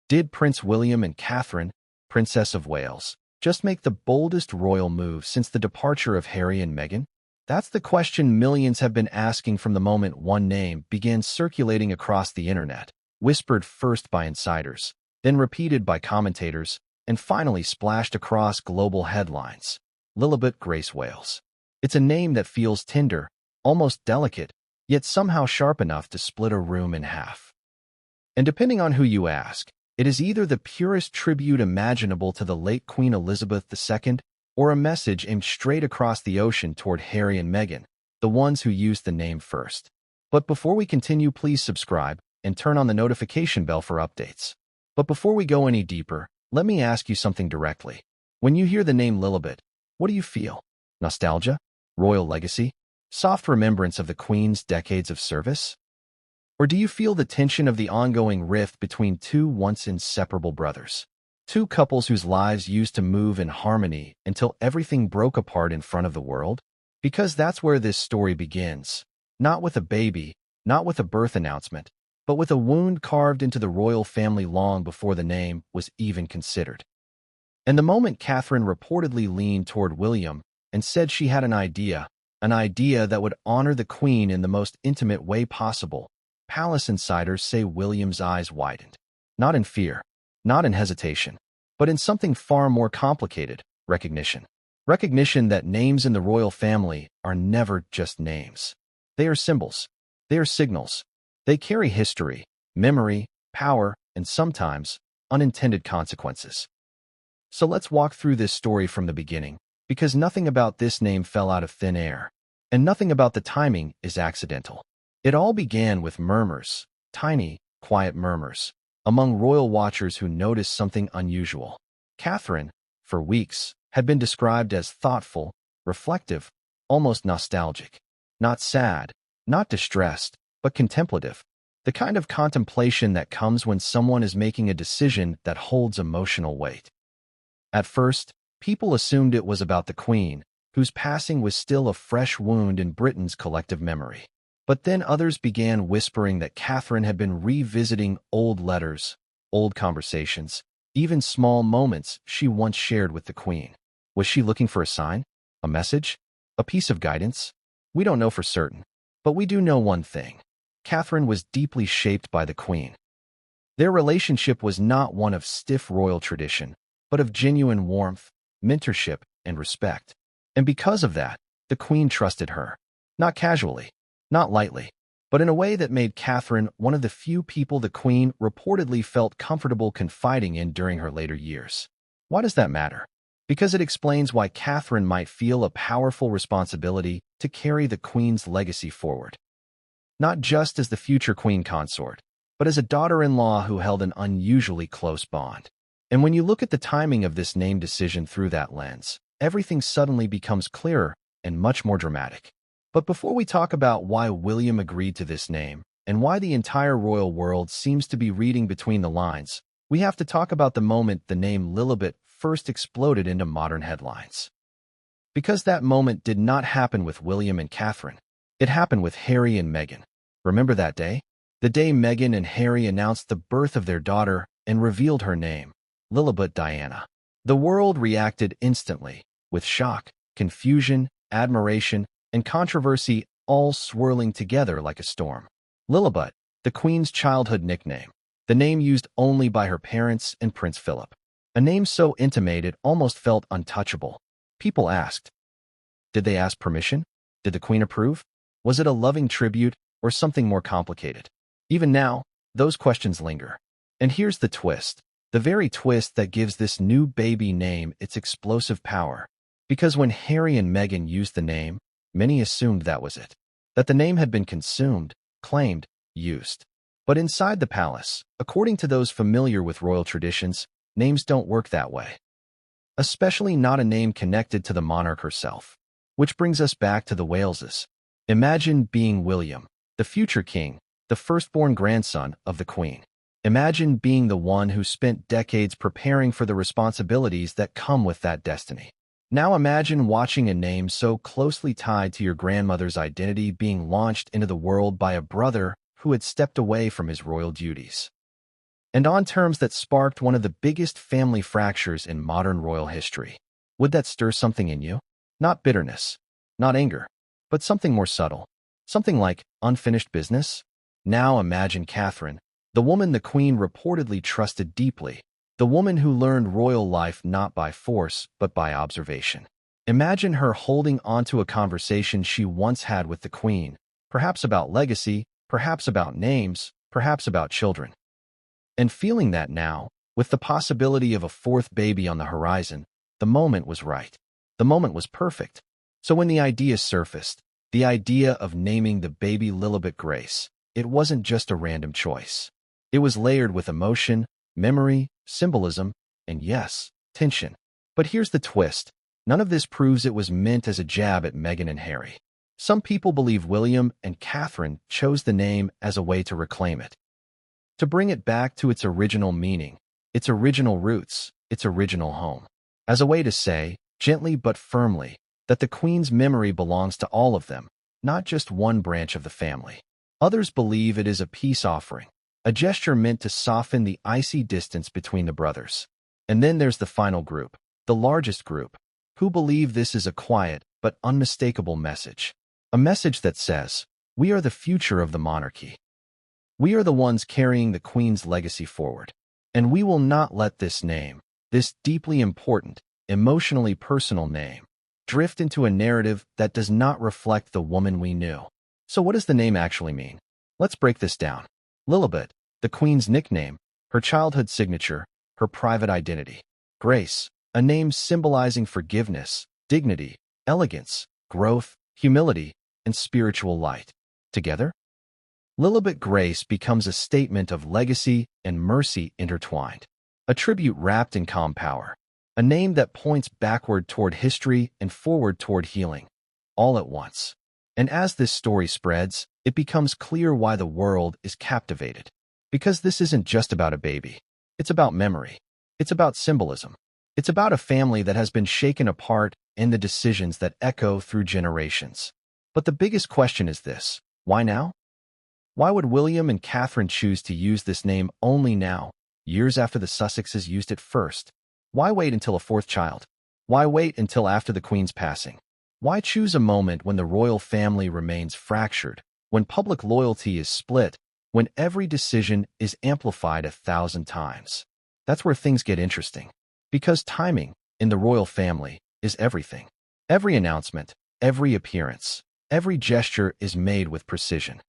Did Prince William and Catherine, Princess of Wales, just make the boldest royal move since the departure of Harry and Meghan? That's the question millions have been asking from the moment one name began circulating across the internet, whispered first by insiders, then repeated by commentators, and finally splashed across global headlines. Lilibet Grace Wales. It's a name that feels tender, almost delicate, yet somehow sharp enough to split a room in half. And depending on who you ask, it is either the purest tribute imaginable to the late Queen Elizabeth II or a message aimed straight across the ocean toward Harry and Meghan, the ones who used the name first. But before we continue, please subscribe and turn on the notification bell for updates. But before we go any deeper, let me ask you something directly. When you hear the name Lilibet, what do you feel? Nostalgia? Royal legacy? Soft remembrance of the Queen's decades of service? Or do you feel the tension of the ongoing rift between two once inseparable brothers? Two couples whose lives used to move in harmony until everything broke apart in front of the world? Because that's where this story begins. Not with a baby, not with a birth announcement, but with a wound carved into the royal family long before the name was even considered. And the moment Catherine reportedly leaned toward William and said she had an idea that would honor the Queen in the most intimate way possible, palace insiders say William's eyes widened. Not in fear, not in hesitation, but in something far more complicated: recognition. Recognition that names in the royal family are never just names. They are symbols. They are signals. They carry history, memory, power, and sometimes unintended consequences. So let's walk through this story from the beginning, because nothing about this name fell out of thin air, and nothing about the timing is accidental. It all began with murmurs, tiny, quiet murmurs, among royal watchers who noticed something unusual. Catherine, for weeks, had been described as thoughtful, reflective, almost nostalgic. Not sad, not distressed, but contemplative. The kind of contemplation that comes when someone is making a decision that holds emotional weight. At first, people assumed it was about the Queen, whose passing was still a fresh wound in Britain's collective memory. But then others began whispering that Catherine had been revisiting old letters, old conversations, even small moments she once shared with the Queen. Was she looking for a sign? A message? A piece of guidance? We don't know for certain, but we do know one thing. Catherine was deeply shaped by the Queen. Their relationship was not one of stiff royal tradition, but of genuine warmth, mentorship, and respect. And because of that, the Queen trusted her. Not casually, not lightly, but in a way that made Catherine one of the few people the Queen reportedly felt comfortable confiding in during her later years. Why does that matter? Because it explains why Catherine might feel a powerful responsibility to carry the Queen's legacy forward. Not just as the future Queen consort, but as a daughter-in-law who held an unusually close bond. And when you look at the timing of this name decision through that lens, everything suddenly becomes clearer and much more dramatic. But before we talk about why William agreed to this name and why the entire royal world seems to be reading between the lines, we have to talk about the moment the name Lilibet first exploded into modern headlines. Because that moment did not happen with William and Catherine. It happened with Harry and Meghan. Remember that day? The day Meghan and Harry announced the birth of their daughter and revealed her name, Lilibet Diana. The world reacted instantly, with shock, confusion, admiration, and controversy all swirling together like a storm. Lilibet, the Queen's childhood nickname, the name used only by her parents and Prince Philip. A name so intimate it almost felt untouchable. People asked, did they ask permission? Did the Queen approve? Was it a loving tribute or something more complicated? Even now, those questions linger. And here's the twist, the very twist that gives this new baby name its explosive power. Because when Harry and Meghan used the name, many assumed that was it, that the name had been consumed, claimed, used. But inside the palace, according to those familiar with royal traditions, names don't work that way. Especially not a name connected to the monarch herself. Which brings us back to the Waleses. Imagine being William, the future king, the firstborn grandson of the Queen. Imagine being the one who spent decades preparing for the responsibilities that come with that destiny. Now imagine watching a name so closely tied to your grandmother's identity being launched into the world by a brother who had stepped away from his royal duties. and on terms that sparked one of the biggest family fractures in modern royal history. Would that stir something in you? Not bitterness, not anger, but something more subtle. Something like unfinished business? Now imagine Catherine, the woman the queen reportedly trusted deeply, the woman who learned royal life not by force but by observation. Imagine her holding onto a conversation she once had with the queen, perhaps about legacy, perhaps about names, perhaps about children. And feeling that now, with the possibility of a fourth baby on the horizon, the moment was right. The moment was perfect. So when the idea surfaced, the idea of naming the baby Lilibet Grace, it wasn't just a random choice. It was layered with emotion, memory, symbolism, and yes, tension. But here's the twist. None of this proves it was meant as a jab at Meghan and Harry. Some people believe William and Catherine chose the name as a way to reclaim it, to bring it back to its original meaning, its original roots, its original home. As a way to say, gently but firmly, that the Queen's memory belongs to all of them, not just one branch of the family. Others believe it is a peace offering, a gesture meant to soften the icy distance between the brothers. And then there's the final group, the largest group, who believe this is a quiet but unmistakable message. A message that says, we are the future of the monarchy. We are the ones carrying the Queen's legacy forward. And we will not let this name, this deeply important, emotionally personal name, drift into a narrative that does not reflect the woman we knew. So what does the name actually mean? Let's break this down. Lilibet, the Queen's nickname, her childhood signature, her private identity. Grace, a name symbolizing forgiveness, dignity, elegance, growth, humility, and spiritual light. Together, Lilibet Grace becomes a statement of legacy and mercy intertwined, a tribute wrapped in calm power, a name that points backward toward history and forward toward healing, all at once. And as this story spreads, it becomes clear why the world is captivated. Because this isn't just about a baby. It's about memory. It's about symbolism. It's about a family that has been shaken apart and the decisions that echo through generations. But the biggest question is this: why now? Why would William and Catherine choose to use this name only now, years after the Sussexes used it first? Why wait until a fourth child? Why wait until after the Queen's passing? Why choose a moment when the royal family remains fractured, when public loyalty is split, when every decision is amplified 1,000 times? That's where things get interesting. Because timing, in the royal family, is everything. Every announcement, every appearance, every gesture is made with precision.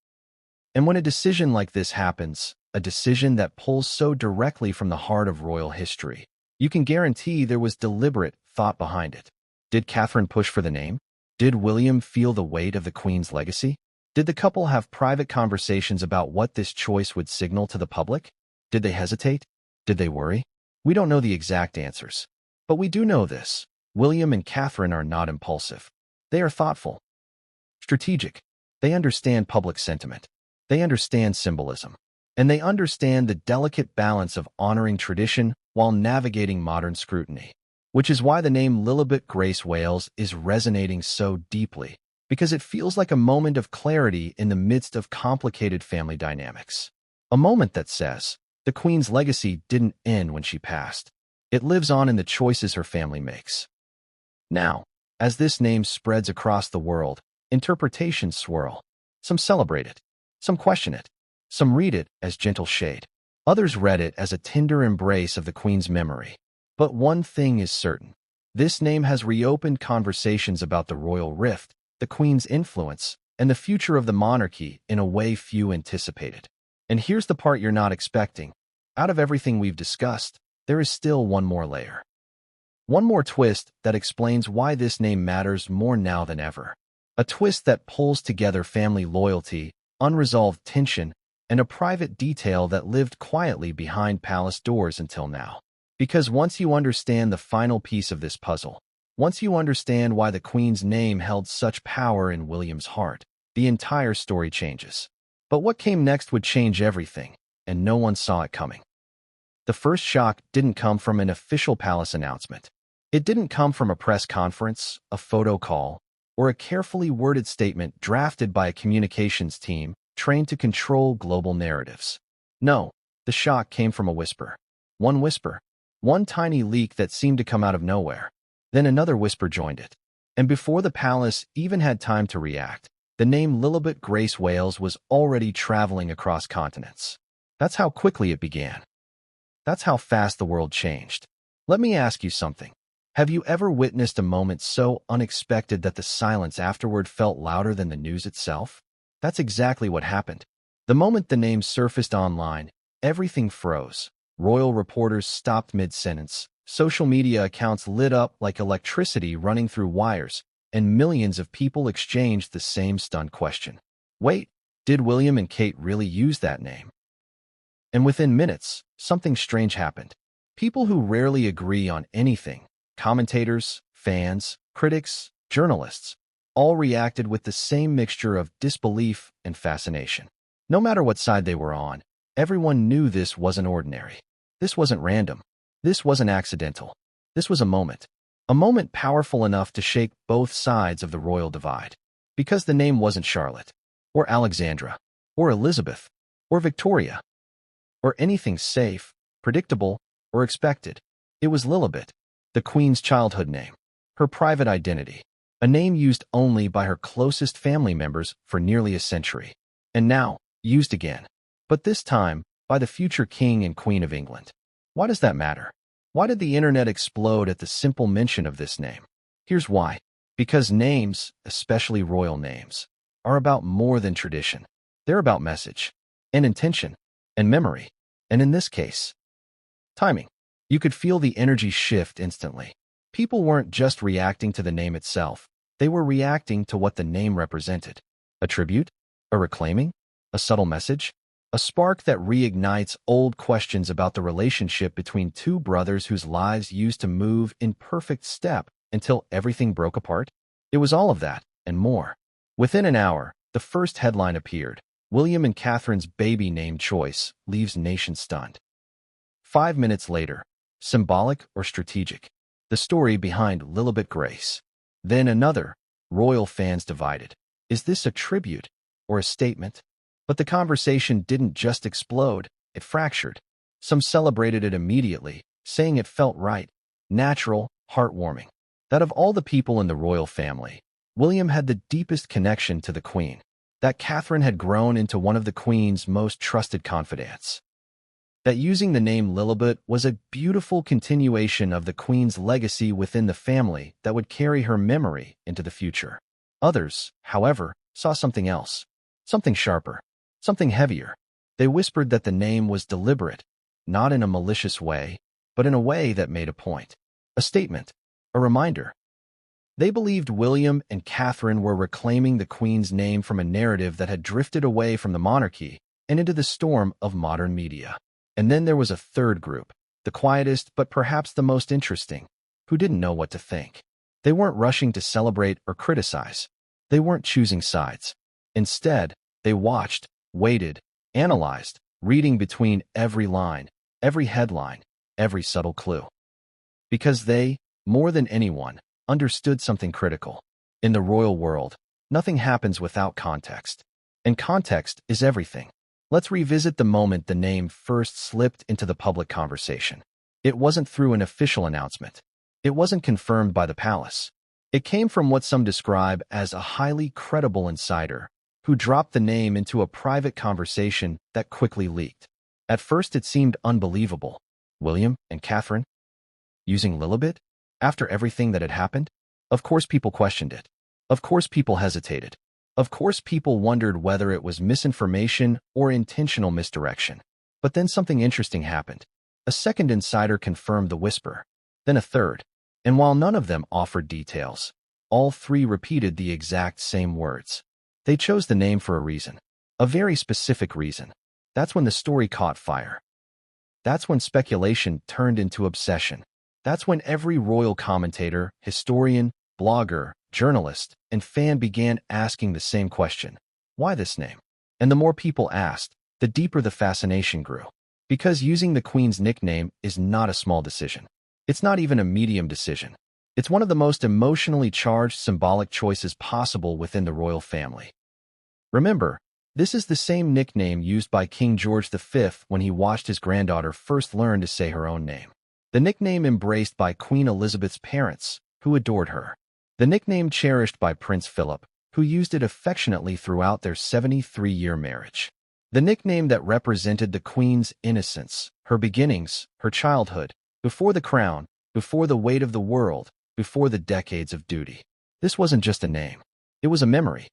And when a decision like this happens, a decision that pulls so directly from the heart of royal history, you can guarantee there was deliberate thought behind it. Did Catherine push for the name? Did William feel the weight of the Queen's legacy? Did the couple have private conversations about what this choice would signal to the public? Did they hesitate? Did they worry? We don't know the exact answers. But we do know this: William and Catherine are not impulsive. They are thoughtful, strategic. They understand public sentiment. They understand symbolism. And they understand the delicate balance of honoring tradition while navigating modern scrutiny. Which is why the name Lilibet Grace Wales is resonating so deeply, because it feels like a moment of clarity in the midst of complicated family dynamics. A moment that says, the Queen's legacy didn't end when she passed. It lives on in the choices her family makes. Now, as this name spreads across the world, interpretations swirl. Some celebrate it. Some question it. Some read it as gentle shade. Others read it as a tender embrace of the Queen's memory. But one thing is certain. This name has reopened conversations about the royal rift, the Queen's influence, and the future of the monarchy in a way few anticipated. And here's the part you're not expecting. Out of everything we've discussed, there is still one more layer. One more twist that explains why this name matters more now than ever. A twist that pulls together family loyalty, unresolved tension, and a private detail that lived quietly behind palace doors until now. Because once you understand the final piece of this puzzle, once you understand why the Queen's name held such power in William's heart, the entire story changes. But what came next would change everything, and no one saw it coming. The first shock didn't come from an official palace announcement. It didn't come from a press conference, a photo call, or a carefully worded statement drafted by a communications team trained to control global narratives. No, The shock came from a whisper. One whisper. One tiny leak that seemed to come out of nowhere. Then another whisper joined it. And before the palace even had time to react, the name Lilibet Grace Wales was already traveling across continents. That's how quickly it began. That's how fast the world changed. Let me ask you something. Have you ever witnessed a moment so unexpected that the silence afterward felt louder than the news itself? That's exactly what happened. The moment the name surfaced online, everything froze. Royal reporters stopped mid-sentence. Social media accounts lit up like electricity running through wires, and millions of people exchanged the same stunned question. Wait, did William and Kate really use that name? And within minutes, something strange happened. People who rarely agree on anything, commentators, fans, critics, journalists, all reacted with the same mixture of disbelief and fascination. No matter what side they were on, everyone knew this wasn't ordinary. This wasn't random. This wasn't accidental. This was a moment. A moment powerful enough to shake both sides of the royal divide. Because the name wasn't Charlotte, or Alexandra, or Elizabeth, or Victoria, or anything safe, predictable, or expected. It was Lilibet, the Queen's childhood name, her private identity, a name used only by her closest family members for nearly a century, and now used again. But this time, by the future King and Queen of England. Why does that matter? Why did the internet explode at the simple mention of this name? Here's why. Because names, especially royal names, are about more than tradition. They're about message, and intention, and memory, and in this case, timing. You could feel the energy shift instantly. People weren't just reacting to the name itself. They were reacting to what the name represented. A tribute? A reclaiming? A subtle message? A spark that reignites old questions about the relationship between two brothers whose lives used to move in perfect step until everything broke apart? It was all of that, and more. Within an hour, the first headline appeared. William and Catherine's baby name choice leaves nation stunned. 5 minutes later, symbolic or strategic? The story behind Lilibet Grace. Then another, royal fans divided. Is this a tribute or a statement? But the conversation didn't just explode, it fractured. Some celebrated it immediately, saying it felt right, natural, heartwarming. That of all the people in the royal family, William had the deepest connection to the Queen. That Catherine had grown into one of the Queen's most trusted confidants. That using the name Lilibet was a beautiful continuation of the Queen's legacy within the family that would carry her memory into the future. Others, however, saw something else, something sharper. Something heavier. They whispered that the name was deliberate, not in a malicious way, but in a way that made a point. A statement. A reminder. They believed William and Catherine were reclaiming the Queen's name from a narrative that had drifted away from the monarchy and into the storm of modern media. And then there was a third group, the quietest but perhaps the most interesting, who didn't know what to think. They weren't rushing to celebrate or criticize. They weren't choosing sides. Instead, they watched, waited, analyzed, reading between every line, every headline, every subtle clue. Because they, more than anyone, understood something critical. In the royal world, nothing happens without context. And context is everything. Let's revisit the moment the name first slipped into the public conversation. It wasn't through an official announcement. It wasn't confirmed by the palace. It came from what some describe as a highly credible insider who dropped the name into a private conversation that quickly leaked. At first it seemed unbelievable. William and Catherine? Using Lilibet? After everything that had happened? Of course people questioned it. Of course people hesitated. Of course people wondered whether it was misinformation or intentional misdirection. But then something interesting happened. A second insider confirmed the whisper. Then a third. And while none of them offered details, all three repeated the exact same words. They chose the name for a reason. A very specific reason. That's when the story caught fire. That's when speculation turned into obsession. That's when every royal commentator, historian, blogger, journalist, and fan began asking the same question. Why this name? And the more people asked, the deeper the fascination grew. Because using the Queen's nickname is not a small decision. It's not even a medium decision. It's one of the most emotionally charged symbolic choices possible within the royal family. Remember, This is the same nickname used by King George V when he watched his granddaughter first learn to say her own name. The nickname embraced by Queen Elizabeth's parents, who adored her. The nickname cherished by Prince Philip, who used it affectionately throughout their 73-year marriage. The nickname that represented the Queen's innocence, her beginnings, her childhood, before the crown, before the weight of the world, before the decades of duty. This wasn't just a name. It was a memory.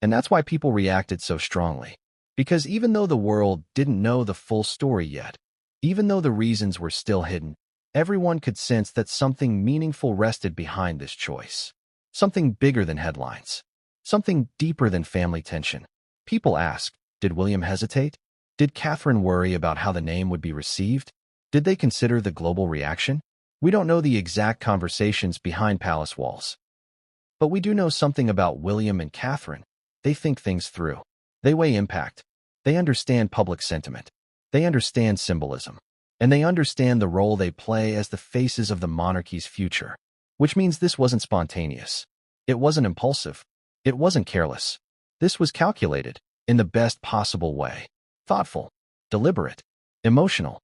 And that's why people reacted so strongly. Because even though the world didn't know the full story yet, even though the reasons were still hidden, everyone could sense that something meaningful rested behind this choice. Something bigger than headlines. Something deeper than family tension. People asked, did William hesitate? Did Catherine worry about how the name would be received? Did they consider the global reaction? We don't know the exact conversations behind palace walls. But we do know something about William and Catherine. They think things through. They weigh impact. They understand public sentiment. They understand symbolism. And they understand the role they play as the faces of the monarchy's future. Which means this wasn't spontaneous. It wasn't impulsive. It wasn't careless. This was calculated, in the best possible way. Thoughtful, deliberate, emotional.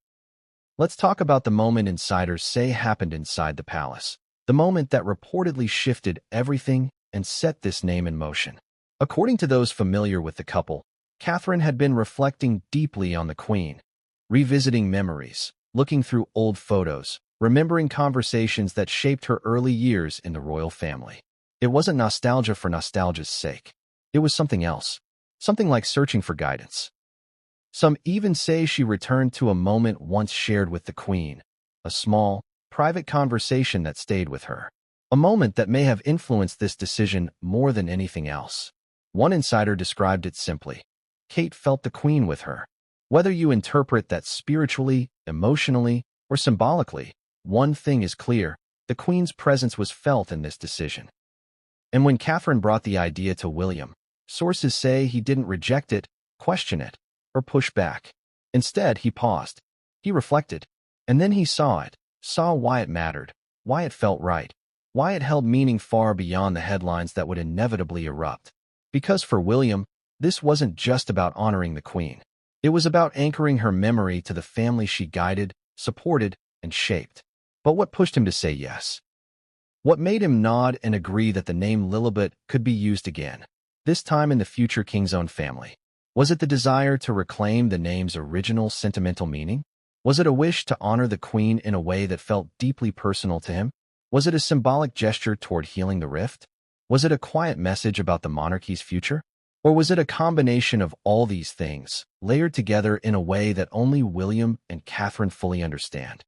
Let's talk about the moment insiders say happened inside the palace. The moment that reportedly shifted everything and set this name in motion. According to those familiar with the couple, Catherine had been reflecting deeply on the Queen, revisiting memories, looking through old photos, remembering conversations that shaped her early years in the royal family. It wasn't nostalgia for nostalgia's sake. It was something else, something like searching for guidance. Some even say she returned to a moment once shared with the Queen, a small, private conversation that stayed with her, a moment that may have influenced this decision more than anything else. One insider described it simply. Kate felt the Queen with her. Whether you interpret that spiritually, emotionally, or symbolically, one thing is clear, the Queen's presence was felt in this decision. And when Catherine brought the idea to William, sources say he didn't reject it, question it, or push back. Instead, he paused. He reflected. And then he saw it, saw why it mattered, why it felt right, why it held meaning far beyond the headlines that would inevitably erupt. Because for William, this wasn't just about honoring the Queen. It was about anchoring her memory to the family she guided, supported, and shaped. But what pushed him to say yes? What made him nod and agree that the name Lilibet could be used again, this time in the future king's own family? Was it the desire to reclaim the name's original sentimental meaning? Was it a wish to honor the Queen in a way that felt deeply personal to him? Was it a symbolic gesture toward healing the rift? Was it a quiet message about the monarchy's future? Or was it a combination of all these things, layered together in a way that only William and Catherine fully understand?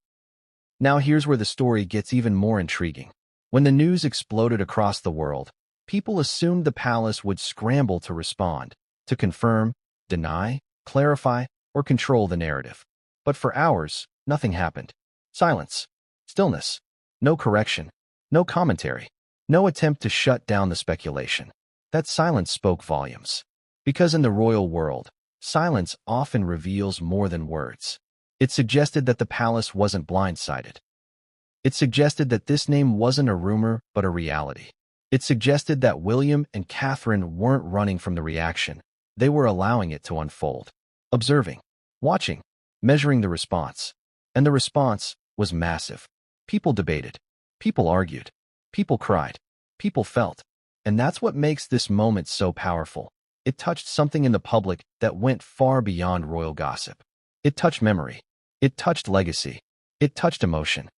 Now here's where the story gets even more intriguing. When the news exploded across the world, people assumed the palace would scramble to respond, to confirm, deny, clarify, or control the narrative. But for hours, nothing happened. Silence. Stillness. No correction. No commentary. No attempt to shut down the speculation. That silence spoke volumes. Because in the royal world, silence often reveals more than words. It suggested that the palace wasn't blindsided. It suggested that this name wasn't a rumor, but a reality. It suggested that William and Catherine weren't running from the reaction. They were allowing it to unfold. Observing. Watching. Measuring the response. And the response was massive. People debated. People argued. People cried. People felt. And that's what makes this moment so powerful. It touched something in the public that went far beyond royal gossip. It touched memory. It touched legacy. It touched emotion.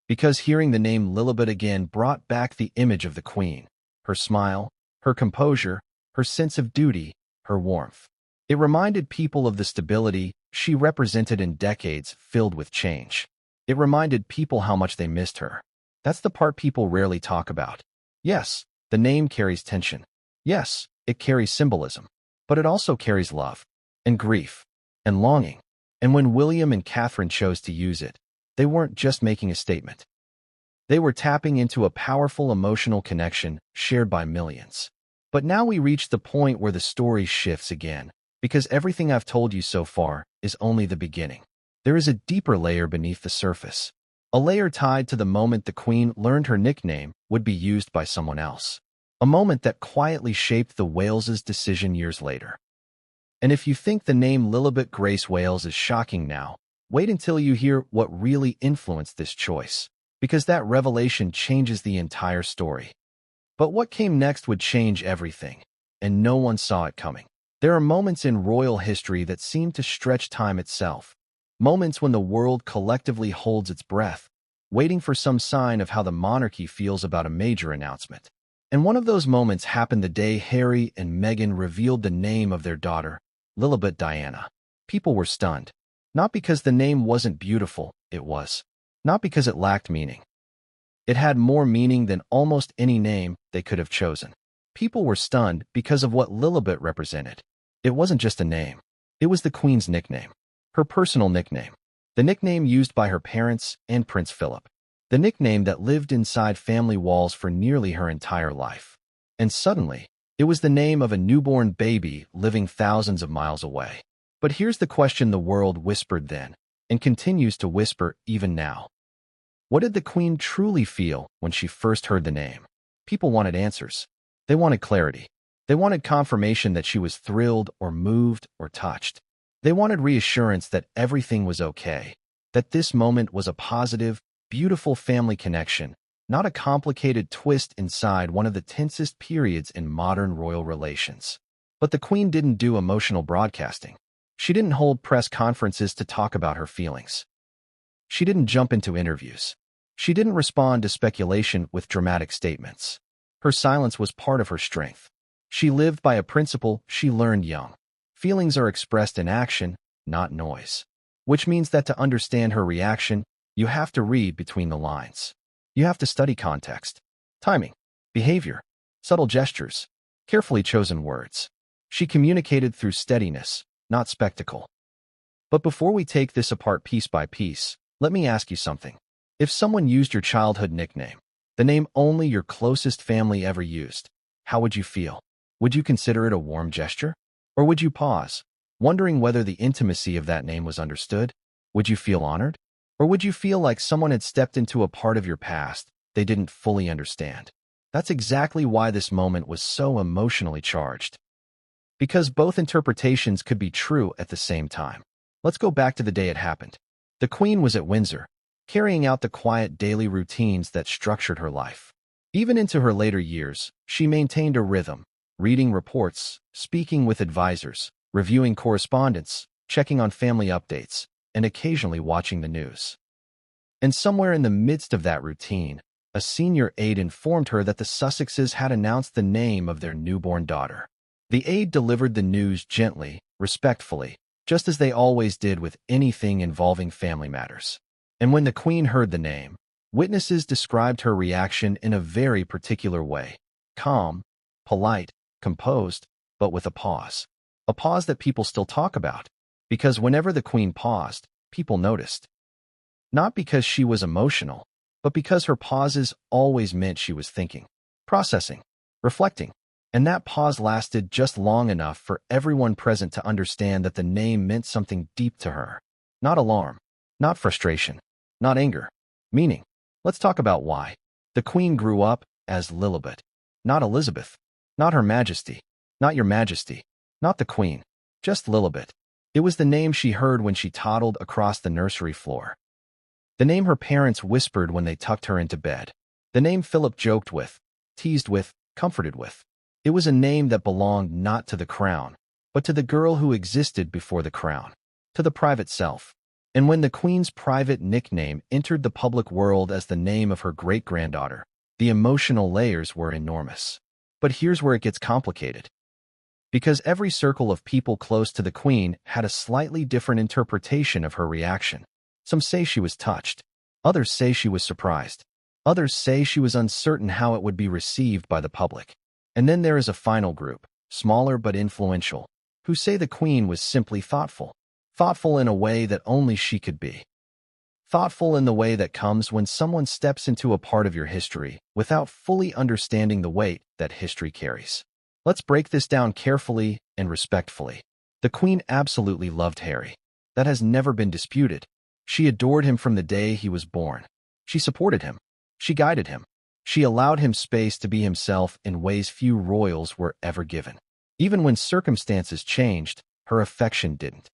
Because hearing the name Lilibet again brought back the image of the Queen, her smile, her composure, her sense of duty, her warmth. It reminded people of the stability she represented in decades filled with change. It reminded people how much they missed her. That's the part people rarely talk about. Yes, the name carries tension. Yes, it carries symbolism. But it also carries love, and grief, and longing. And when William and Catherine chose to use it, they weren't just making a statement. They were tapping into a powerful emotional connection shared by millions. But now we reach the point where the story shifts again, because everything I've told you so far is only the beginning. There is a deeper layer beneath the surface. A layer tied to the moment the Queen learned her nickname would be used by someone else. A moment that quietly shaped the Wales's decision years later. And if you think the name Lilibet Grace Wales is shocking now, wait until you hear what really influenced this choice, because that revelation changes the entire story. But what came next would change everything, and no one saw it coming. There are moments in royal history that seem to stretch time itself, moments when the world collectively holds its breath, waiting for some sign of how the monarchy feels about a major announcement. And one of those moments happened the day Harry and Meghan revealed the name of their daughter, Lilibet Diana. People were stunned, not because the name wasn't beautiful, it was. Not because it lacked meaning. It had more meaning than almost any name they could have chosen. People were stunned because of what Lilibet represented. It wasn't just a name. It was the Queen's nickname. Her personal nickname. The nickname used by her parents and Prince Philip. The nickname that lived inside family walls for nearly her entire life. And suddenly, it was the name of a newborn baby living thousands of miles away. But here's the question the world whispered then, and continues to whisper even now. What did the Queen truly feel when she first heard the name? People wanted answers. They wanted clarity. They wanted confirmation that she was thrilled or moved or touched. They wanted reassurance that everything was okay, that this moment was a positive, beautiful family connection, not a complicated twist inside one of the tensest periods in modern royal relations. But the Queen didn't do emotional broadcasting. She didn't hold press conferences to talk about her feelings. She didn't jump into interviews. She didn't respond to speculation with dramatic statements. Her silence was part of her strength. She lived by a principle she learned young. Feelings are expressed in action, not noise. Which means that to understand her reaction, you have to read between the lines. You have to study context, timing, behavior, subtle gestures, carefully chosen words. She communicated through steadiness, not spectacle. But before we take this apart piece by piece, let me ask you something. If someone used your childhood nickname, the name only your closest family ever used, how would you feel? Would you consider it a warm gesture? Or would you pause, wondering whether the intimacy of that name was understood? Would you feel honored? Or would you feel like someone had stepped into a part of your past they didn't fully understand? That's exactly why this moment was so emotionally charged. Because both interpretations could be true at the same time. Let's go back to the day it happened. The Queen was at Windsor, carrying out the quiet daily routines that structured her life. Even into her later years, she maintained a rhythm, reading reports, speaking with advisors, reviewing correspondence, checking on family updates, and occasionally watching the news. And somewhere in the midst of that routine, a senior aide informed her that the Sussexes had announced the name of their newborn daughter. The aide delivered the news gently, respectfully, just as they always did with anything involving family matters. And when the Queen heard the name, witnesses described her reaction in a very particular way. Calm, polite, composed, but with a pause. A pause that people still talk about. Because whenever the Queen paused, people noticed. Not because she was emotional, but because her pauses always meant she was thinking, processing, reflecting. And that pause lasted just long enough for everyone present to understand that the name meant something deep to her. Not alarm, not frustration, not anger, meaning. Let's talk about why. The Queen grew up as Lilibet, not Elizabeth, not Her Majesty, not Your Majesty, not the Queen, just Lilibet. It was the name she heard when she toddled across the nursery floor. The name her parents whispered when they tucked her into bed. The name Philip joked with, teased with, comforted with. It was a name that belonged not to the crown, but to the girl who existed before the crown, to the private self. And when the Queen's private nickname entered the public world as the name of her great-granddaughter, the emotional layers were enormous. But here's where it gets complicated. Because every circle of people close to the Queen had a slightly different interpretation of her reaction. Some say she was touched. Others say she was surprised. Others say she was uncertain how it would be received by the public. And then there is a final group, smaller but influential, who say the Queen was simply thoughtful. Thoughtful in a way that only she could be. Thoughtful in the way that comes when someone steps into a part of your history without fully understanding the weight that history carries. Let's break this down carefully and respectfully. The Queen absolutely loved Harry. That has never been disputed. She adored him from the day he was born. She supported him. She guided him. She allowed him space to be himself in ways few royals were ever given. Even when circumstances changed, her affection didn't.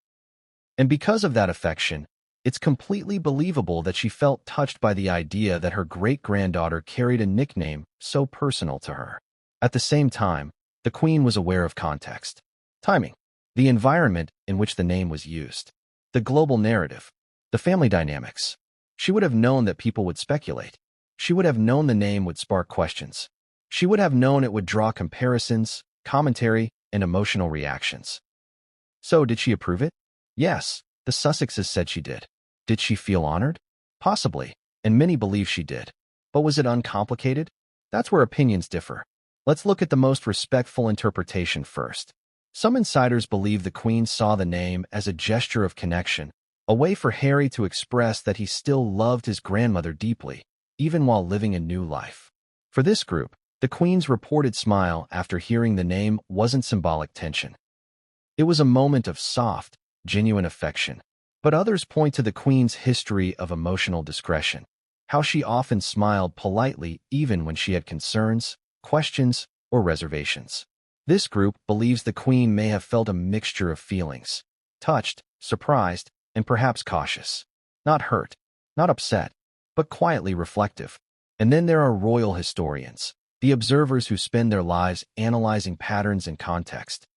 And because of that affection, it's completely believable that she felt touched by the idea that her great-granddaughter carried a nickname so personal to her. At the same time, the queen was aware of context, timing, the environment in which the name was used, the global narrative, the family dynamics. She would have known that people would speculate. She would have known the name would spark questions. She would have known it would draw comparisons, commentary, and emotional reactions. So, did she approve it? Yes, the Sussexes said she did. Did she feel honored? Possibly, and many believe she did. But was it uncomplicated? That's where opinions differ. Let's look at the most respectful interpretation first. Some insiders believe the Queen saw the name as a gesture of connection, a way for Harry to express that he still loved his grandmother deeply, even while living a new life. For this group, the Queen's reported smile after hearing the name wasn't symbolic tension. It was a moment of soft, genuine affection. But others point to the Queen's history of emotional discretion, how she often smiled politely even when she had concerns, questions, or reservations. This group believes the Queen may have felt a mixture of feelings: touched, surprised, and perhaps cautious. Not hurt, not upset, but quietly reflective. And then there are royal historians, the observers who spend their lives analyzing patterns and context,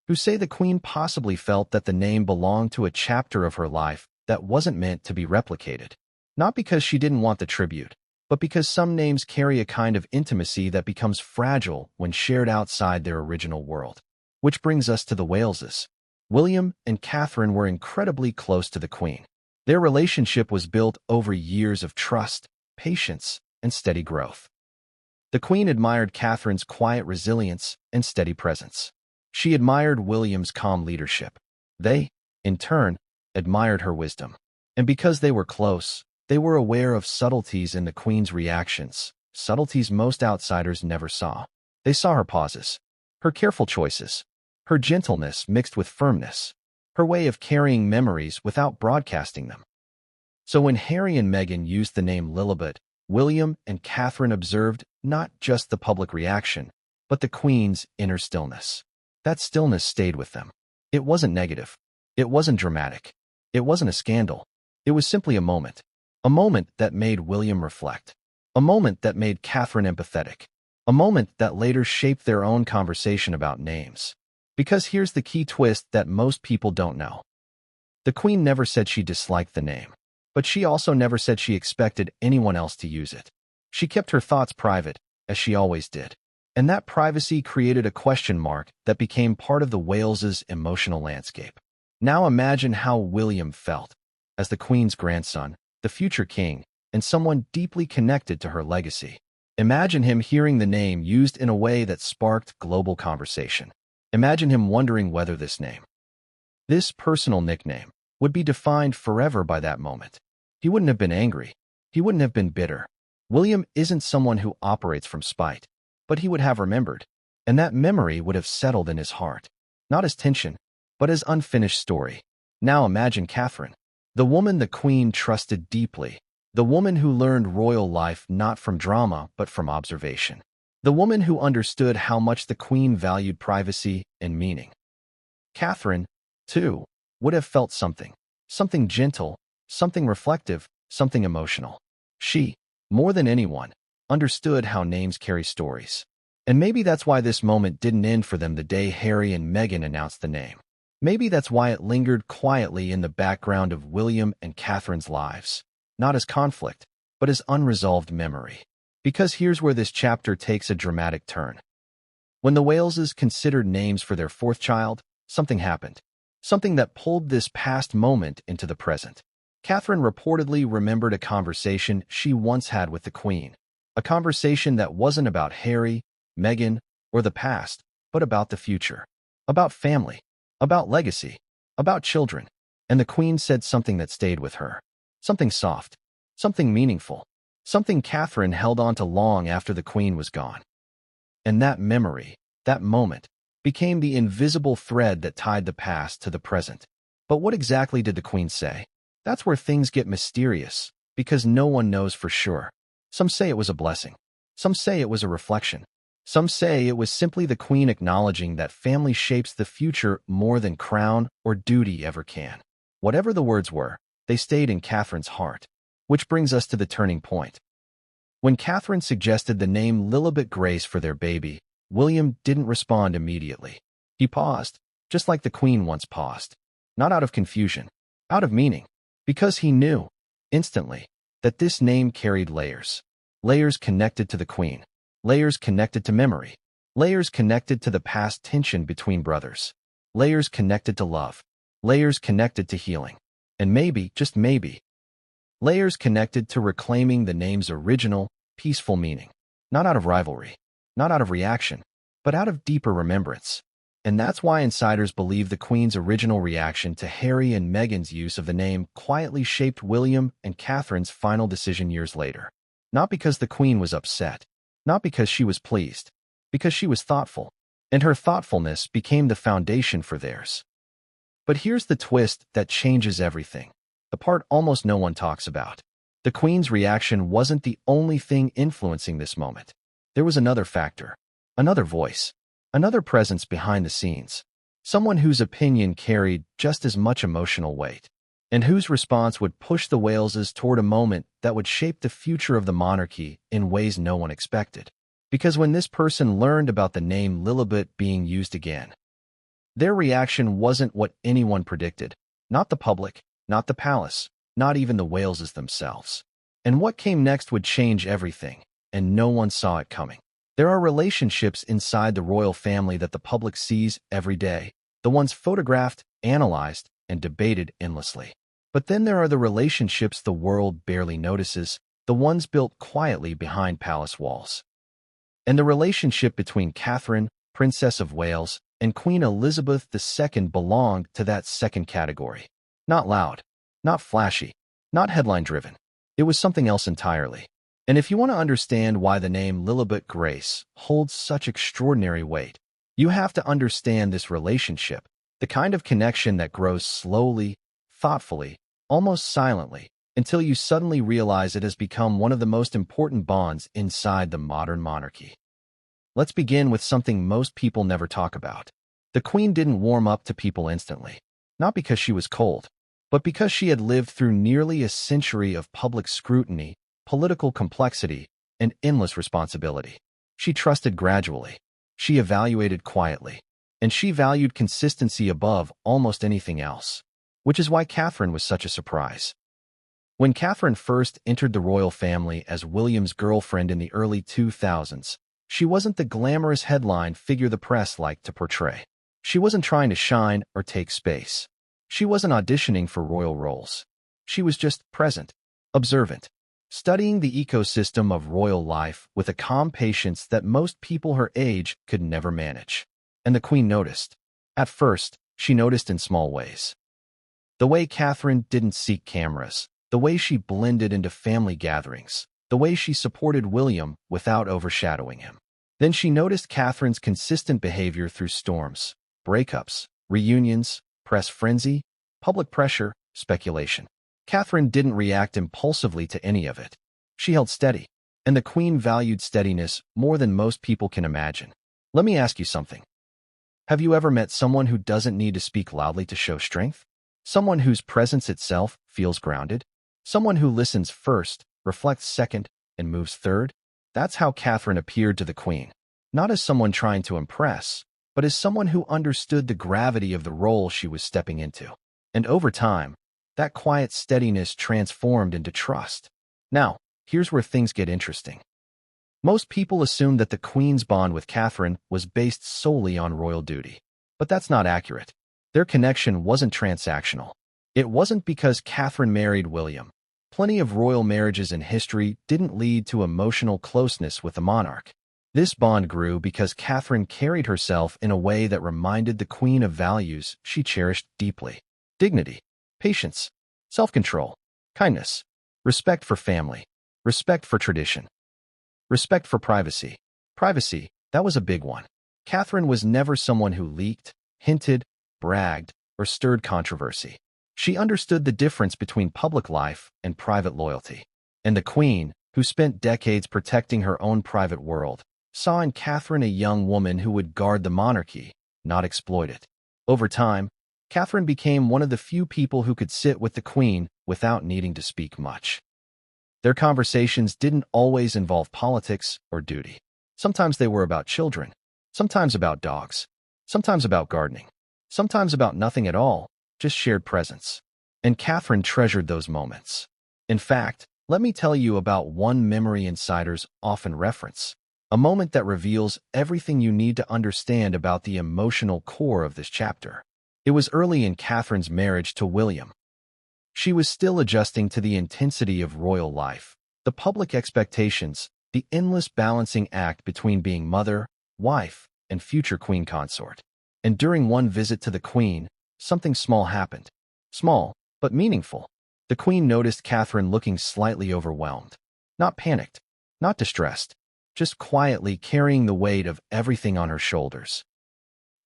who say the Queen possibly felt that the name belonged to a chapter of her life that wasn't meant to be replicated. Not because she didn't want the tribute, but because some names carry a kind of intimacy that becomes fragile when shared outside their original world. Which brings us to the Waleses. William and Catherine were incredibly close to the Queen. Their relationship was built over years of trust, patience, and steady growth. The Queen admired Catherine's quiet resilience and steady presence. She admired William's calm leadership. They, in turn, admired her wisdom. And because they were close, they were aware of subtleties in the Queen's reactions, subtleties most outsiders never saw. They saw her pauses, her careful choices, her gentleness mixed with firmness, her way of carrying memories without broadcasting them. So when Harry and Meghan used the name Lilibet, William and Catherine observed not just the public reaction, but the Queen's inner stillness. That stillness stayed with them. It wasn't negative. It wasn't dramatic. It wasn't a scandal. It was simply a moment. A moment that made William reflect. A moment that made Catherine empathetic. A moment that later shaped their own conversation about names. Because here's the key twist that most people don't know. The Queen never said she disliked the name, but she also never said she expected anyone else to use it. She kept her thoughts private, as she always did. And that privacy created a question mark that became part of the Waleses' emotional landscape. Now imagine how William felt, as the Queen's grandson, the future king, and someone deeply connected to her legacy. Imagine him hearing the name used in a way that sparked global conversation. Imagine him wondering whether this name, this personal nickname, would be defined forever by that moment. He wouldn't have been angry. He wouldn't have been bitter. William isn't someone who operates from spite, but he would have remembered, and that memory would have settled in his heart, not as tension, but as unfinished story. Now imagine Catherine, the woman the Queen trusted deeply, the woman who learned royal life not from drama but from observation, the woman who understood how much the Queen valued privacy and meaning. Catherine, too, would have felt something gentle, something reflective, something emotional. She, more than anyone, understood how names carry stories. And maybe that's why this moment didn't end for them the day Harry and Meghan announced the name. Maybe that's why it lingered quietly in the background of William and Catherine's lives, not as conflict, but as unresolved memory. Because here's where this chapter takes a dramatic turn. When the Waleses considered names for their fourth child, something happened. Something that pulled this past moment into the present. Catherine reportedly remembered a conversation she once had with the Queen. A conversation that wasn't about Harry, Meghan, or the past, but about the future. About family. About legacy. About children. And the Queen said something that stayed with her. Something soft. Something meaningful. Something Catherine held on to long after the Queen was gone. And that memory, that moment, became the invisible thread that tied the past to the present. But what exactly did the Queen say? That's where things get mysterious, because no one knows for sure. Some say it was a blessing. Some say it was a reflection. Some say it was simply the Queen acknowledging that family shapes the future more than crown or duty ever can. Whatever the words were, they stayed in Catherine's heart. Which brings us to the turning point. When Catherine suggested the name Lilibet Grace for their baby, William didn't respond immediately. He paused, just like the Queen once paused. Not out of confusion, out of meaning, because he knew, instantly, that this name carried layers. Layers connected to the Queen. Layers connected to memory. Layers connected to the past tension between brothers. Layers connected to love. Layers connected to healing. And maybe, just maybe, layers connected to reclaiming the name's original, peaceful meaning. Not out of rivalry, not out of reaction, but out of deeper remembrance. And that's why insiders believe the Queen's original reaction to Harry and Meghan's use of the name quietly shaped William and Catherine's final decision years later. Not because the Queen was upset, not because she was pleased, because she was thoughtful, and her thoughtfulness became the foundation for theirs. But here's the twist that changes everything, the part almost no one talks about. The Queen's reaction wasn't the only thing influencing this moment. There was another factor, another voice, another presence behind the scenes, someone whose opinion carried just as much emotional weight, and whose response would push the Waleses toward a moment that would shape the future of the monarchy in ways no one expected. Because when this person learned about the name Lilibet being used again, their reaction wasn't what anyone predicted, not the public, not the palace, not even the Waleses themselves. And what came next would change everything, and no one saw it coming. There are relationships inside the royal family that the public sees every day, the ones photographed, analyzed, and debated endlessly. But then there are the relationships the world barely notices, the ones built quietly behind palace walls. And the relationship between Catherine, Princess of Wales, and Queen Elizabeth II belonged to that second category. Not loud, not flashy, not headline-driven. It was something else entirely. And if you want to understand why the name Lilibet Grace holds such extraordinary weight, you have to understand this relationship, the kind of connection that grows slowly, thoughtfully, almost silently, until you suddenly realize it has become one of the most important bonds inside the modern monarchy. Let's begin with something most people never talk about. The Queen didn't warm up to people instantly, not because she was cold, but because she had lived through nearly a century of public scrutiny, political complexity, and endless responsibility. She trusted gradually. She evaluated quietly. And she valued consistency above almost anything else. Which is why Catherine was such a surprise. When Catherine first entered the royal family as William's girlfriend in the early 2000s, she wasn't the glamorous headline figure the press liked to portray. She wasn't trying to shine or take space. She wasn't auditioning for royal roles. She was just present, observant, studying the ecosystem of royal life with a calm patience that most people her age could never manage. And the Queen noticed. At first, she noticed in small ways. The way Catherine didn't seek cameras, the way she blended into family gatherings, the way she supported William without overshadowing him. Then she noticed Catherine's consistent behavior through storms, breakups, reunions, press frenzy, public pressure, speculation. Catherine didn't react impulsively to any of it. She held steady, and the Queen valued steadiness more than most people can imagine. Let me ask you something. Have you ever met someone who doesn't need to speak loudly to show strength? Someone whose presence itself feels grounded? Someone who listens first, reflects second, and moves third? That's how Catherine appeared to the Queen. Not as someone trying to impress, but as someone who understood the gravity of the role she was stepping into. And over time, that quiet steadiness transformed into trust. Now, here's where things get interesting. Most people assume that the Queen's bond with Catherine was based solely on royal duty. But that's not accurate. Their connection wasn't transactional. It wasn't because Catherine married William. Plenty of royal marriages in history didn't lead to emotional closeness with the monarch. This bond grew because Catherine carried herself in a way that reminded the Queen of values she cherished deeply. Dignity, patience, self-control, kindness, respect for family, respect for tradition, respect for privacy. Privacy, that was a big one. Catherine was never someone who leaked, hinted, bragged, or stirred controversy. She understood the difference between public life and private loyalty. And the Queen, who spent decades protecting her own private world, saw in Catherine a young woman who would guard the monarchy, not exploit it. Over time, Catherine became one of the few people who could sit with the Queen without needing to speak much. Their conversations didn't always involve politics or duty. Sometimes they were about children, sometimes about dogs, sometimes about gardening, sometimes about nothing at all, just shared presence. And Catherine treasured those moments. In fact, let me tell you about one memory insiders often reference, a moment that reveals everything you need to understand about the emotional core of this chapter. It was early in Catherine's marriage to William. She was still adjusting to the intensity of royal life, the public expectations, the endless balancing act between being mother, wife, and future queen consort. And during one visit to the Queen, something small happened. Small, but meaningful. The Queen noticed Catherine looking slightly overwhelmed. Not panicked, not distressed, just quietly carrying the weight of everything on her shoulders.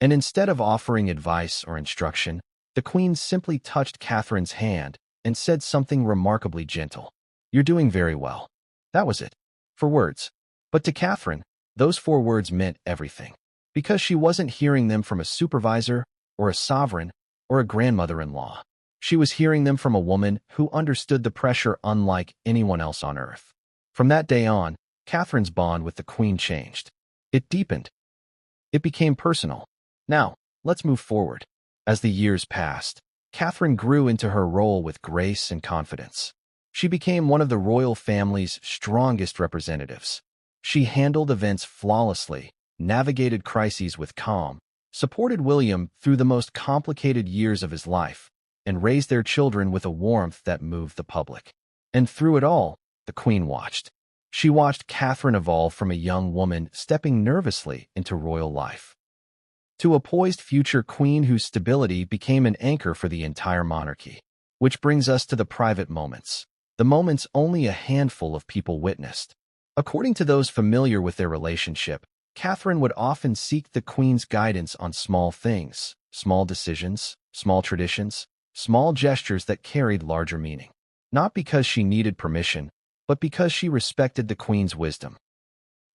And instead of offering advice or instruction, the Queen simply touched Catherine's hand and said something remarkably gentle. "You're doing very well." That was it. 4 words. But to Catherine, those 4 words meant everything. Because she wasn't hearing them from a supervisor or a sovereign or a grandmother-in-law. She was hearing them from a woman who understood the pressure unlike anyone else on earth. From that day on, Catherine's bond with the Queen changed. It deepened. It became personal. Now, let's move forward. As the years passed, Catherine grew into her role with grace and confidence. She became one of the royal family's strongest representatives. She handled events flawlessly, navigated crises with calm, supported William through the most complicated years of his life, and raised their children with a warmth that moved the public. And through it all, the Queen watched. She watched Catherine evolve from a young woman stepping nervously into royal life to a poised future queen whose stability became an anchor for the entire monarchy. Which brings us to the private moments. The moments only a handful of people witnessed. According to those familiar with their relationship, Catherine would often seek the Queen's guidance on small things, small decisions, small traditions, small gestures that carried larger meaning. Not because she needed permission, but because she respected the Queen's wisdom.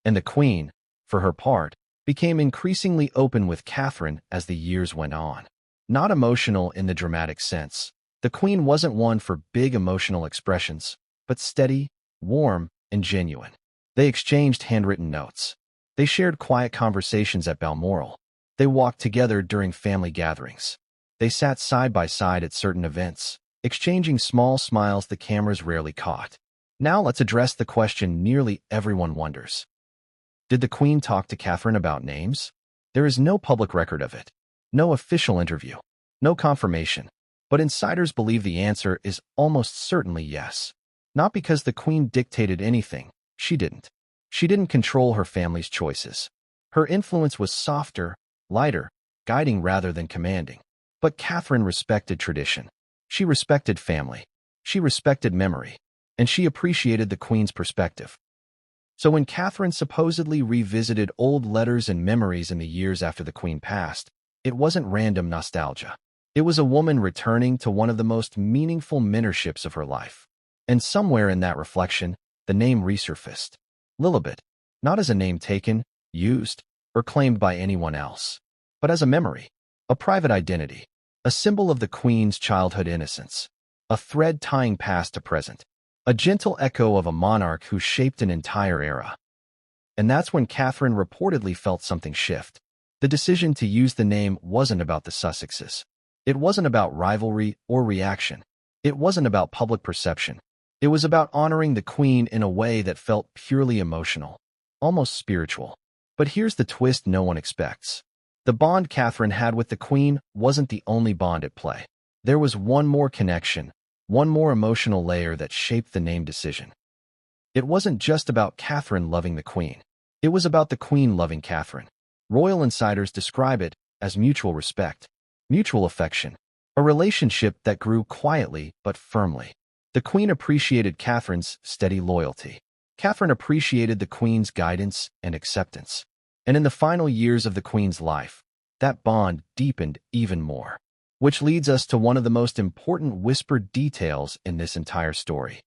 And the Queen, for her part, became increasingly open with Catherine as the years went on. Not emotional in the dramatic sense. The Queen wasn't one for big emotional expressions, but steady, warm, and genuine. They exchanged handwritten notes. They shared quiet conversations at Balmoral. They walked together during family gatherings. They sat side by side at certain events, exchanging small smiles the cameras rarely caught. Now let's address the question nearly everyone wonders. Did the Queen talk to Catherine about names? There is no public record of it. No official interview. No confirmation. But insiders believe the answer is almost certainly yes. Not because the Queen dictated anything. She didn't. She didn't control her family's choices. Her influence was softer, lighter, guiding rather than commanding. But Catherine respected tradition. She respected family. She respected memory. And she appreciated the Queen's perspective. So when Catherine supposedly revisited old letters and memories in the years after the Queen passed, it wasn't random nostalgia. It was a woman returning to one of the most meaningful mentorships of her life. And somewhere in that reflection, the name resurfaced. Lilibet, not as a name taken, used, or claimed by anyone else, but as a memory, a private identity, a symbol of the Queen's childhood innocence, a thread tying past to present, a gentle echo of a monarch who shaped an entire era. And that's when Catherine reportedly felt something shift. The decision to use the name wasn't about the Sussexes. It wasn't about rivalry or reaction. It wasn't about public perception. It was about honoring the Queen in a way that felt purely emotional, almost spiritual. But here's the twist no one expects. The bond Catherine had with the Queen wasn't the only bond at play. There was one more connection, one more emotional layer that shaped the name decision. It wasn't just about Catherine loving the Queen. It was about the Queen loving Catherine. Royal insiders describe it as mutual respect, mutual affection, a relationship that grew quietly but firmly. The Queen appreciated Catherine's steady loyalty. Catherine appreciated the Queen's guidance and acceptance. And in the final years of the Queen's life, that bond deepened even more. Which leads us to one of the most important whispered details in this entire story.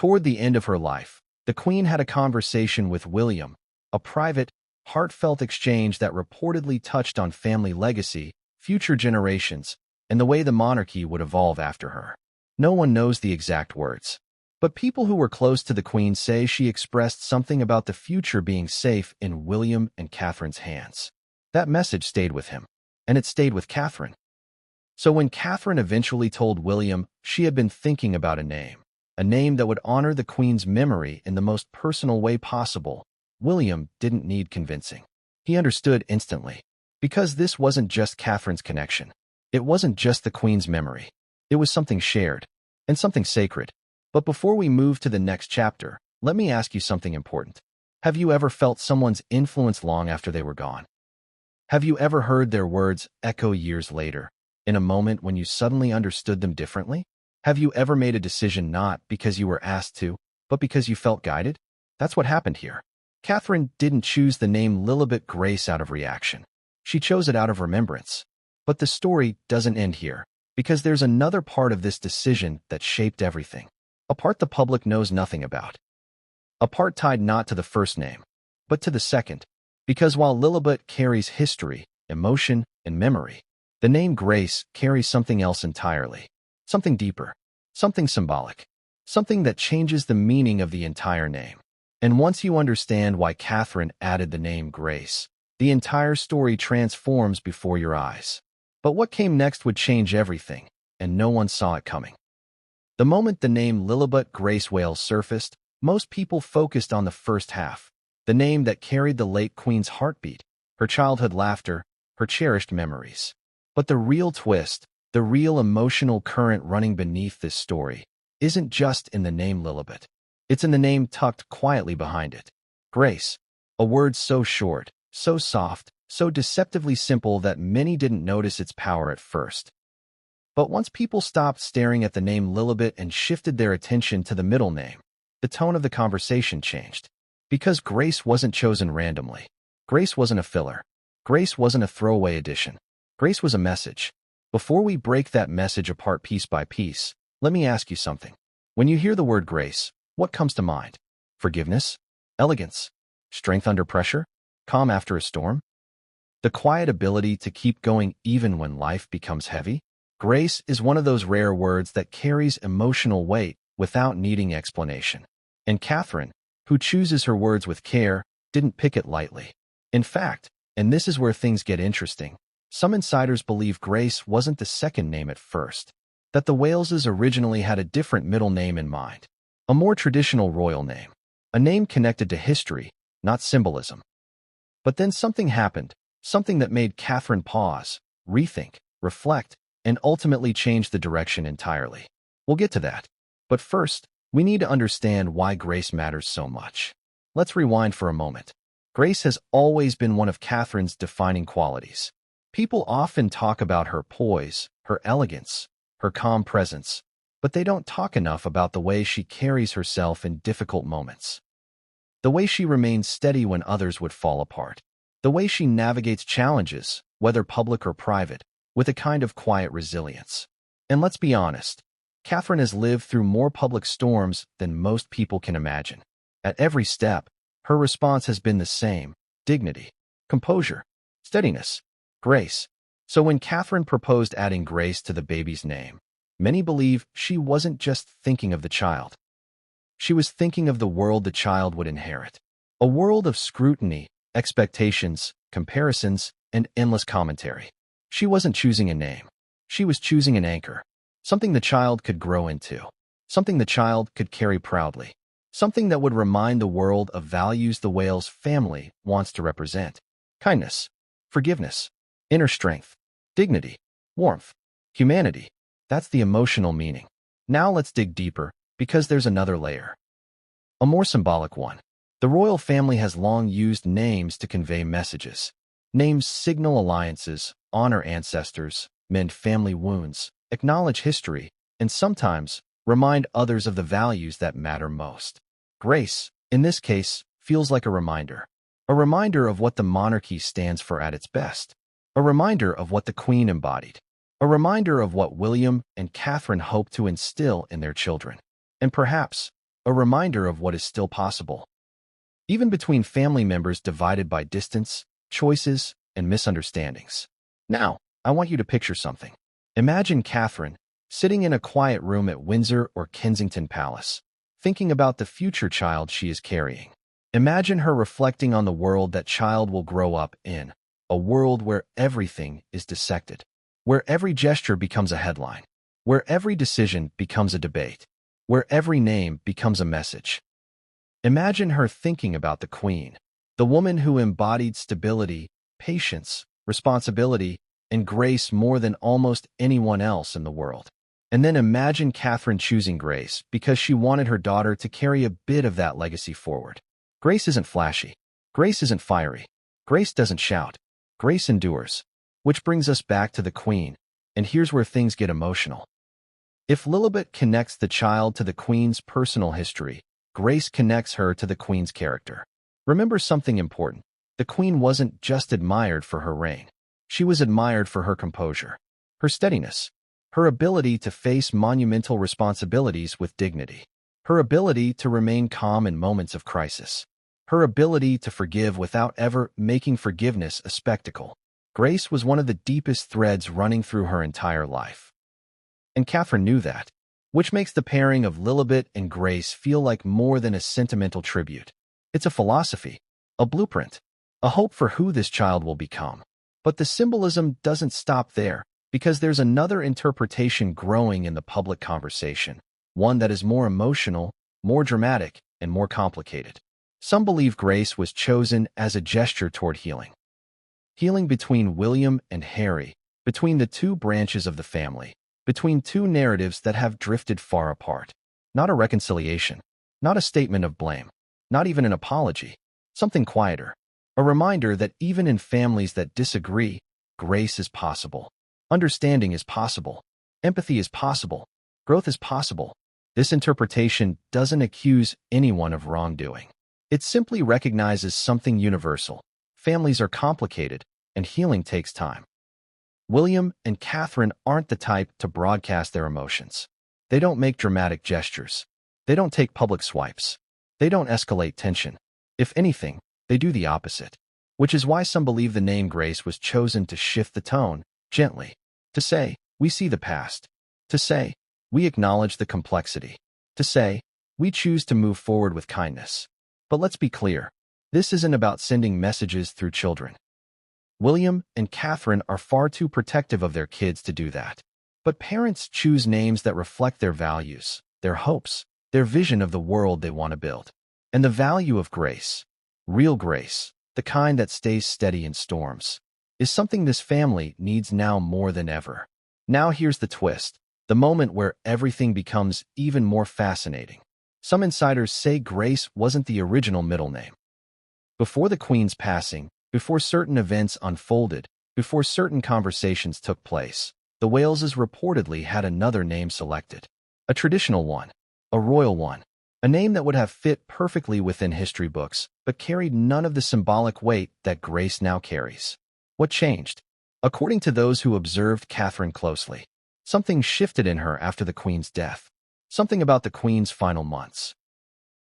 Toward the end of her life, the Queen had a conversation with William, a private, heartfelt exchange that reportedly touched on family legacy, future generations, and the way the monarchy would evolve after her. No one knows the exact words, but people who were close to the Queen say she expressed something about the future being safe in William and Catherine's hands. That message stayed with him, and it stayed with Catherine. So when Catherine eventually told William she had been thinking about a name that would honor the Queen's memory in the most personal way possible, William didn't need convincing. He understood instantly, because this wasn't just Catherine's connection. It wasn't just the Queen's memory. It was something shared, and something sacred. But before we move to the next chapter, let me ask you something important. Have you ever felt someone's influence long after they were gone? Have you ever heard their words echo years later, in a moment when you suddenly understood them differently? Have you ever made a decision not because you were asked to, but because you felt guided? That's what happened here. Catherine didn't choose the name Lilibet Grace out of reaction. She chose it out of remembrance. But the story doesn't end here, because there's another part of this decision that shaped everything. A part the public knows nothing about. A part tied not to the first name, but to the second. Because while Lilibet carries history, emotion, and memory, the name Grace carries something else entirely. Something deeper, something symbolic, something that changes the meaning of the entire name. And once you understand why Catherine added the name Grace, the entire story transforms before your eyes. But what came next would change everything, and no one saw it coming. The moment the name Lilibet Grace Wales surfaced, most people focused on the first half, the name that carried the late Queen's heartbeat, her childhood laughter, her cherished memories. But the real twist, the real emotional current running beneath this story, isn't just in the name Lilibet. It's in the name tucked quietly behind it. Grace, a word so short, so soft, so deceptively simple that many didn't notice its power at first. But once people stopped staring at the name Lilibet and shifted their attention to the middle name, the tone of the conversation changed. Because Grace wasn't chosen randomly. Grace wasn't a filler. Grace wasn't a throwaway addition. Grace was a message. Before we break that message apart piece by piece, let me ask you something. When you hear the word grace, what comes to mind? Forgiveness? Elegance? Strength under pressure? Calm after a storm? The quiet ability to keep going even when life becomes heavy? Grace is one of those rare words that carries emotional weight without needing explanation. And Catherine, who chooses her words with care, didn't pick it lightly. In fact, and this is where things get interesting, some insiders believe Grace wasn't the second name at first, that the Waleses originally had a different middle name in mind, a more traditional royal name, a name connected to history, not symbolism. But then something happened, something that made Catherine pause, rethink, reflect, and ultimately change the direction entirely. We'll get to that. But first, we need to understand why Grace matters so much. Let's rewind for a moment. Grace has always been one of Catherine's defining qualities. People often talk about her poise, her elegance, her calm presence, but they don't talk enough about the way she carries herself in difficult moments. The way she remains steady when others would fall apart. The way she navigates challenges, whether public or private, with a kind of quiet resilience. And let's be honest, Catherine has lived through more public storms than most people can imagine. At every step, her response has been the same: dignity, composure, steadiness, grace. So when Catherine proposed adding Grace to the baby's name, many believe she wasn't just thinking of the child. She was thinking of the world the child would inherit. A world of scrutiny, expectations, comparisons, and endless commentary. She wasn't choosing a name. She was choosing an anchor. Something the child could grow into. Something the child could carry proudly. Something that would remind the world of values the Wales family wants to represent. Kindness, forgiveness, inner strength, dignity, warmth, humanity. That's the emotional meaning. Now let's dig deeper, because there's another layer. A more symbolic one. The royal family has long used names to convey messages. Names signal alliances, honor ancestors, mend family wounds, acknowledge history, and sometimes remind others of the values that matter most. Grace, in this case, feels like a reminder. A reminder of what the monarchy stands for at its best. A reminder of what the Queen embodied. A reminder of what William and Catherine hoped to instill in their children. And perhaps, a reminder of what is still possible. Even between family members divided by distance, choices, and misunderstandings. Now, I want you to picture something. Imagine Catherine, sitting in a quiet room at Windsor or Kensington Palace, thinking about the future child she is carrying. Imagine her reflecting on the world that child will grow up in, a world where everything is dissected, where every gesture becomes a headline, where every decision becomes a debate, where every name becomes a message. Imagine her thinking about the Queen, the woman who embodied stability, patience, responsibility, and grace more than almost anyone else in the world. And then imagine Catherine choosing Grace because she wanted her daughter to carry a bit of that legacy forward. Grace isn't flashy. Grace isn't fiery. Grace doesn't shout. Grace endures. Which brings us back to the Queen, and here's where things get emotional. If Lilibet connects the child to the Queen's personal history, Grace connects her to the Queen's character. Remember something important. The Queen wasn't just admired for her reign. She was admired for her composure, her steadiness, her ability to face monumental responsibilities with dignity, her ability to remain calm in moments of crisis, her ability to forgive without ever making forgiveness a spectacle. Grace was one of the deepest threads running through her entire life. And Catherine knew that, which makes the pairing of Lilibet and Grace feel like more than a sentimental tribute. It's a philosophy, a blueprint, a hope for who this child will become. But the symbolism doesn't stop there, because there's another interpretation growing in the public conversation, one that is more emotional, more dramatic, and more complicated. Some believe Grace was chosen as a gesture toward healing. Healing between William and Harry, between the two branches of the family, between two narratives that have drifted far apart. Not a reconciliation, not a statement of blame, not even an apology, something quieter. A reminder that even in families that disagree, grace is possible. Understanding is possible. Empathy is possible. Growth is possible. This interpretation doesn't accuse anyone of wrongdoing. It simply recognizes something universal. Families are complicated, and healing takes time. William and Catherine aren't the type to broadcast their emotions. They don't make dramatic gestures. They don't take public swipes. They don't escalate tension. If anything, they do the opposite, which is why some believe the name Grace was chosen to shift the tone, gently, to say, we see the past, to say, we acknowledge the complexity, to say, we choose to move forward with kindness. But let's be clear, this isn't about sending messages through children. William and Catherine are far too protective of their kids to do that. But parents choose names that reflect their values, their hopes, their vision of the world they want to build. And the value of grace, real grace, the kind that stays steady in storms, is something this family needs now more than ever. Now here's the twist, the moment where everything becomes even more fascinating. Some insiders say Grace wasn't the original middle name. Before the Queen's passing, before certain events unfolded, before certain conversations took place, the Waleses reportedly had another name selected. A traditional one, a royal one, a name that would have fit perfectly within history books, but carried none of the symbolic weight that Grace now carries. What changed? According to those who observed Catherine closely, something shifted in her after the Queen's death. Something about the Queen's final months.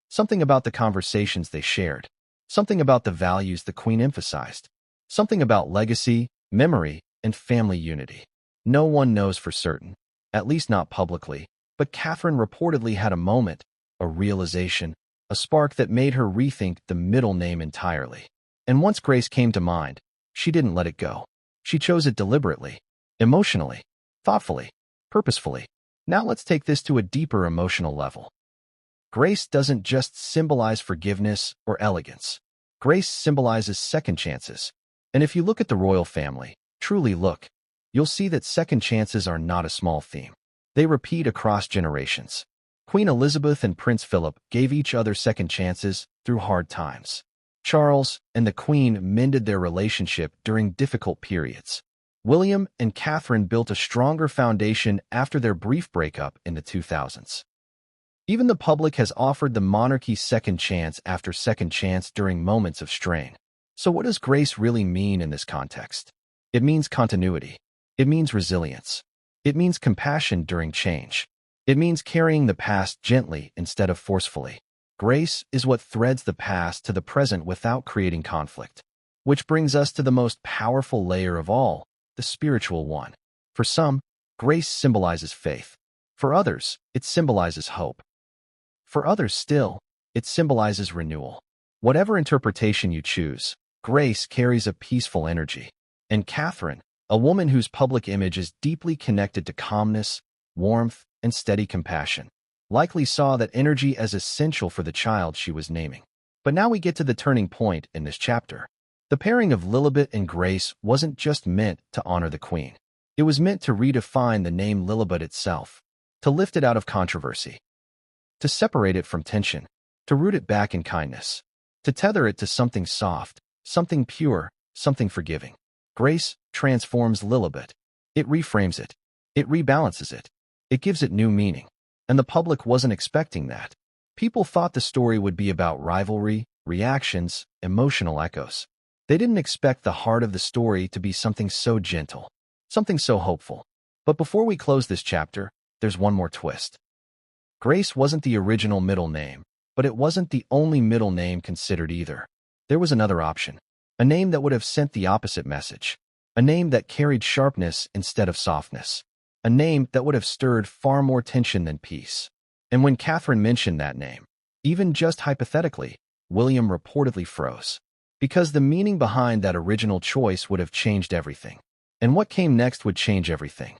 Something about the conversations they shared. Something about the values the Queen emphasized. Something about legacy, memory, and family unity. No one knows for certain, at least not publicly, but Catherine reportedly had a moment, a realization, a spark that made her rethink the middle name entirely. And once Grace came to mind, she didn't let it go. She chose it deliberately, emotionally, thoughtfully, purposefully. Now let's take this to a deeper emotional level. Grace doesn't just symbolize forgiveness or elegance. Grace symbolizes second chances. And if you look at the royal family, truly look, you'll see that second chances are not a small theme. They repeat across generations. Queen Elizabeth and Prince Philip gave each other second chances through hard times. Charles and the Queen mended their relationship during difficult periods. William and Catherine built a stronger foundation after their brief breakup in the 2000s. Even the public has offered the monarchy second chance after second chance during moments of strain. So what does grace really mean in this context? It means continuity. It means resilience. It means compassion during change. It means carrying the past gently instead of forcefully. Grace is what threads the past to the present without creating conflict. Which brings us to the most powerful layer of all, the spiritual one. For some, grace symbolizes faith. For others, it symbolizes hope. For others still, it symbolizes renewal. Whatever interpretation you choose, grace carries a peaceful energy. And Catherine, a woman whose public image is deeply connected to calmness, warmth, and steady compassion, likely saw that energy as essential for the child she was naming. But now we get to the turning point in this chapter. The pairing of Lilibet and Grace wasn't just meant to honor the queen. It was meant to redefine the name Lilibet itself, to lift it out of controversy, to separate it from tension, to root it back in kindness, to tether it to something soft, something pure, something forgiving. Grace transforms Lilibet. It reframes it. It rebalances it. It gives it new meaning. And the public wasn't expecting that. People thought the story would be about rivalry, reactions, emotional echoes. They didn't expect the heart of the story to be something so gentle, something so hopeful. But before we close this chapter, there's one more twist. Grace wasn't the original middle name, but it wasn't the only middle name considered either. There was another option, a name that would have sent the opposite message, a name that carried sharpness instead of softness, a name that would have stirred far more tension than peace. And when Catherine mentioned that name, even just hypothetically, William reportedly froze, because the meaning behind that original choice would have changed everything. And what came next would change everything.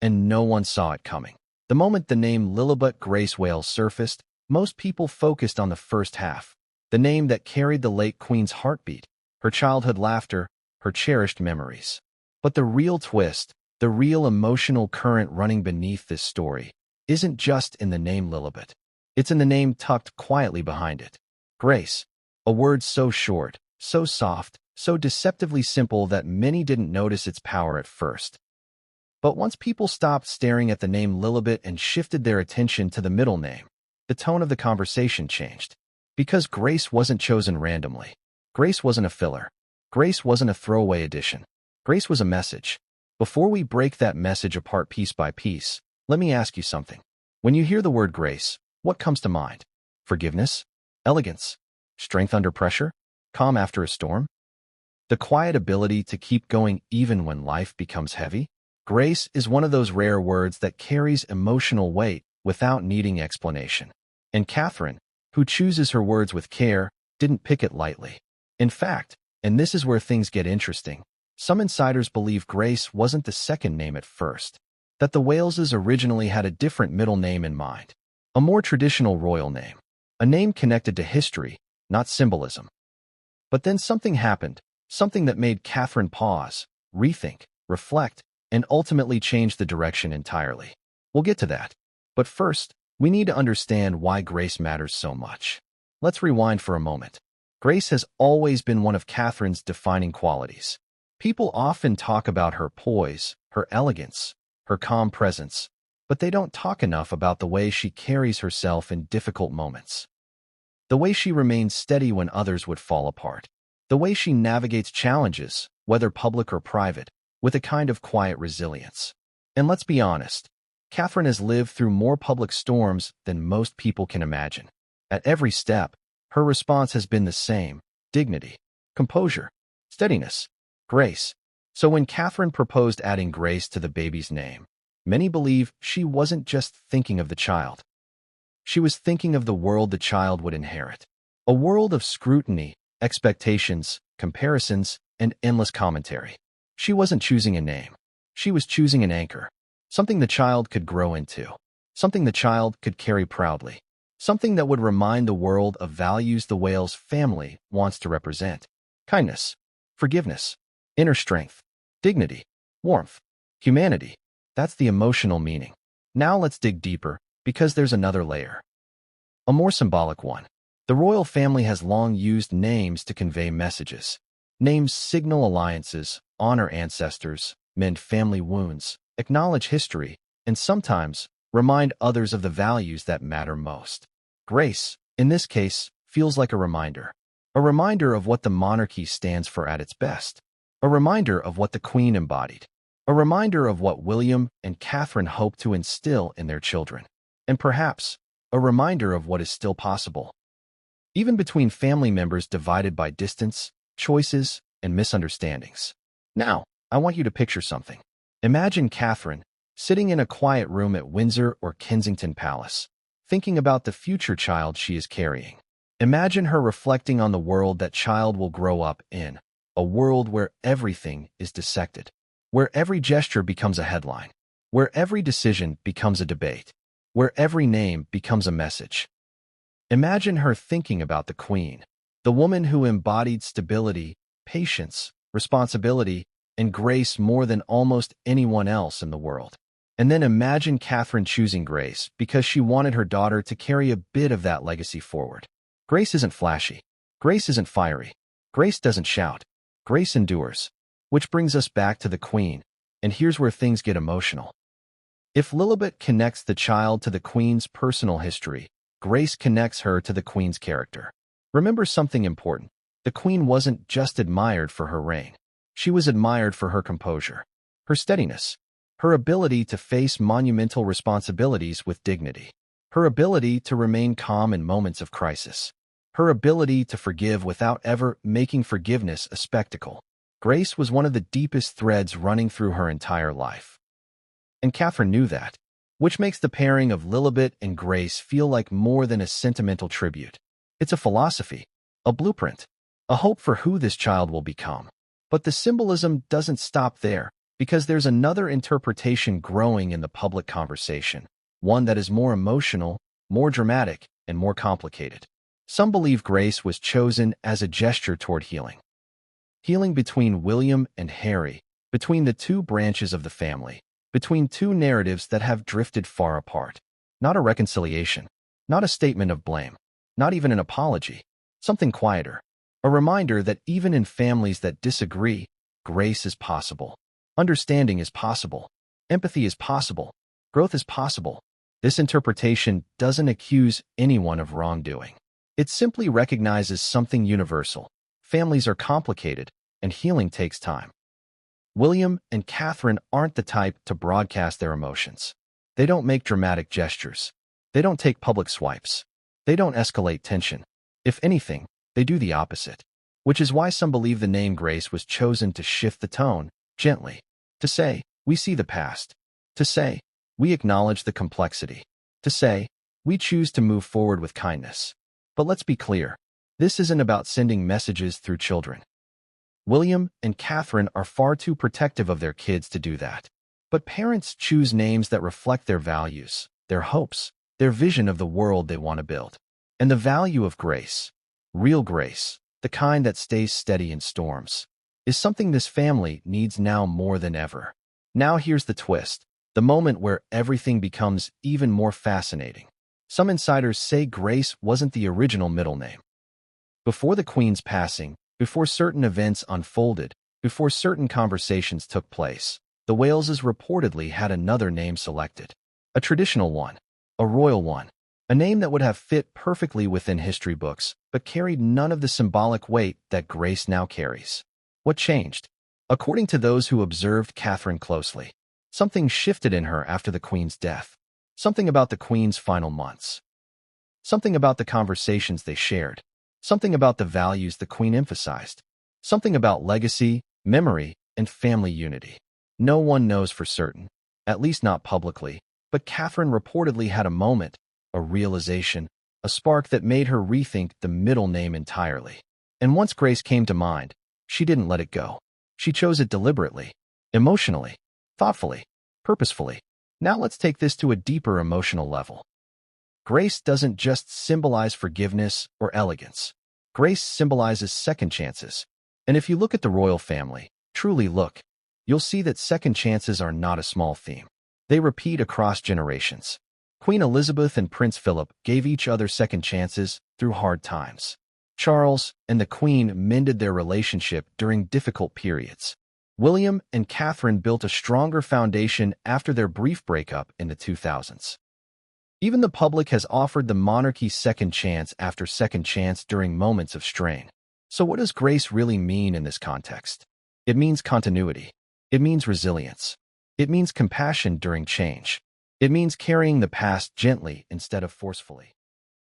And no one saw it coming. The moment the name Lilibet Grace Wales surfaced, most people focused on the first half, the name that carried the late queen's heartbeat, her childhood laughter, her cherished memories. But the real twist, the real emotional current running beneath this story, isn't just in the name Lilibet. It's in the name tucked quietly behind it. Grace, a word so short, so soft, so deceptively simple that many didn't notice its power at first. But once people stopped staring at the name Lilibet and shifted their attention to the middle name, the tone of the conversation changed. Because Grace wasn't chosen randomly. Grace wasn't a filler. Grace wasn't a throwaway addition. Grace was a message. Before we break that message apart piece by piece, let me ask you something. When you hear the word grace, what comes to mind? Forgiveness? Elegance? Strength under pressure? Calm after a storm? The quiet ability to keep going even when life becomes heavy? Grace is one of those rare words that carries emotional weight without needing explanation. And Catherine, who chooses her words with care, didn't pick it lightly. In fact, and this is where things get interesting, some insiders believe Grace wasn't the second name at first, that the Waleses originally had a different middle name in mind, a more traditional royal name, a name connected to history, not symbolism. But then something happened, something that made Catherine pause, rethink, reflect, and ultimately change the direction entirely. We'll get to that. But first, we need to understand why Grace matters so much. Let's rewind for a moment. Grace has always been one of Catherine's defining qualities. People often talk about her poise, her elegance, her calm presence, but they don't talk enough about the way she carries herself in difficult moments. The way she remains steady when others would fall apart. The way she navigates challenges, whether public or private, with a kind of quiet resilience. And let's be honest, Catherine has lived through more public storms than most people can imagine. At every step, her response has been the same: dignity, composure, steadiness, grace. So when Catherine proposed adding Grace to the baby's name, many believe she wasn't just thinking of the child. She was thinking of the world the child would inherit. A world of scrutiny, expectations, comparisons, and endless commentary. She wasn't choosing a name. She was choosing an anchor. Something the child could grow into. Something the child could carry proudly. Something that would remind the world of values the Wales family wants to represent. Kindness, forgiveness, inner strength, dignity, warmth, humanity. That's the emotional meaning. Now let's dig deeper, because there's another layer. A more symbolic one. The royal family has long used names to convey messages. Names signal alliances, honor ancestors, mend family wounds, acknowledge history, and sometimes remind others of the values that matter most. Grace, in this case, feels like a reminder. A reminder of what the monarchy stands for at its best. A reminder of what the Queen embodied. a reminder of what William and Catherine hoped to instill in their children, and perhaps a reminder of what is still possible, even between family members divided by distance, choices, and misunderstandings. Now, I want you to picture something. Imagine Catherine sitting in a quiet room at Windsor or Kensington Palace, thinking about the future child she is carrying. Imagine her reflecting on the world that child will grow up in, a world where everything is dissected, where every gesture becomes a headline, where every decision becomes a debate, where every name becomes a message. Imagine her thinking about the Queen, the woman who embodied stability, patience, responsibility, and grace more than almost anyone else in the world. And then imagine Catherine choosing grace because she wanted her daughter to carry a bit of that legacy forward. Grace isn't flashy. Grace isn't fiery. Grace doesn't shout. Grace endures. Which brings us back to the Queen, and here's where things get emotional. If Lilibet connects the child to the Queen's personal history, Grace connects her to the Queen's character. Remember something important. The Queen wasn't just admired for her reign. She was admired for her composure, her steadiness, her ability to face monumental responsibilities with dignity, her ability to remain calm in moments of crisis, her ability to forgive without ever making forgiveness a spectacle. Grace was one of the deepest threads running through her entire life. And Catherine knew that, which makes the pairing of Lilibet and Grace feel like more than a sentimental tribute. It's a philosophy, a blueprint, a hope for who this child will become. But the symbolism doesn't stop there, because there's another interpretation growing in the public conversation, one that is more emotional, more dramatic, and more complicated. Some believe Grace was chosen as a gesture toward healing. Healing between William and Harry, between the two branches of the family, between two narratives that have drifted far apart. Not a reconciliation, not a statement of blame, not even an apology, something quieter. A reminder that even in families that disagree, grace is possible. Understanding is possible. Empathy is possible. Growth is possible. This interpretation doesn't accuse anyone of wrongdoing. It simply recognizes something universal. Families are complicated, and healing takes time. William and Catherine aren't the type to broadcast their emotions. They don't make dramatic gestures. They don't take public swipes. They don't escalate tension. If anything, they do the opposite, which is why some believe the name Grace was chosen to shift the tone, gently, to say, we see the past, to say, we acknowledge the complexity, to say, we choose to move forward with kindness. But let's be clear, this isn't about sending messages through children. William and Catherine are far too protective of their kids to do that. But parents choose names that reflect their values, their hopes, their vision of the world they want to build. And the value of grace, real grace, the kind that stays steady in storms, is something this family needs now more than ever. Now here's the twist, the moment where everything becomes even more fascinating. Some insiders say Grace wasn't the original middle name. Before the Queen's passing, before certain events unfolded, before certain conversations took place, the Waleses reportedly had another name selected. A traditional one, a royal one, a name that would have fit perfectly within history books, but carried none of the symbolic weight that Grace now carries. What changed? According to those who observed Catherine closely, something shifted in her after the Queen's death. Something about the Queen's final months. Something about the conversations they shared. Something about the values the Queen emphasized. Something about legacy, memory, and family unity. No one knows for certain, at least not publicly, but Catherine reportedly had a moment, a realization, a spark that made her rethink the middle name entirely. And once Grace came to mind, she didn't let it go. She chose it deliberately, emotionally, thoughtfully, purposefully. Now let's take this to a deeper emotional level. Grace doesn't just symbolize forgiveness or elegance. Grace symbolizes second chances. And if you look at the royal family, truly look, you'll see that second chances are not a small theme. They repeat across generations. Queen Elizabeth and Prince Philip gave each other second chances through hard times. Charles and the Queen mended their relationship during difficult periods. William and Catherine built a stronger foundation after their brief breakup in the 2000s. Even the public has offered the monarchy second chance after second chance during moments of strain. So what does grace really mean in this context? It means continuity. It means resilience. It means compassion during change. It means carrying the past gently instead of forcefully.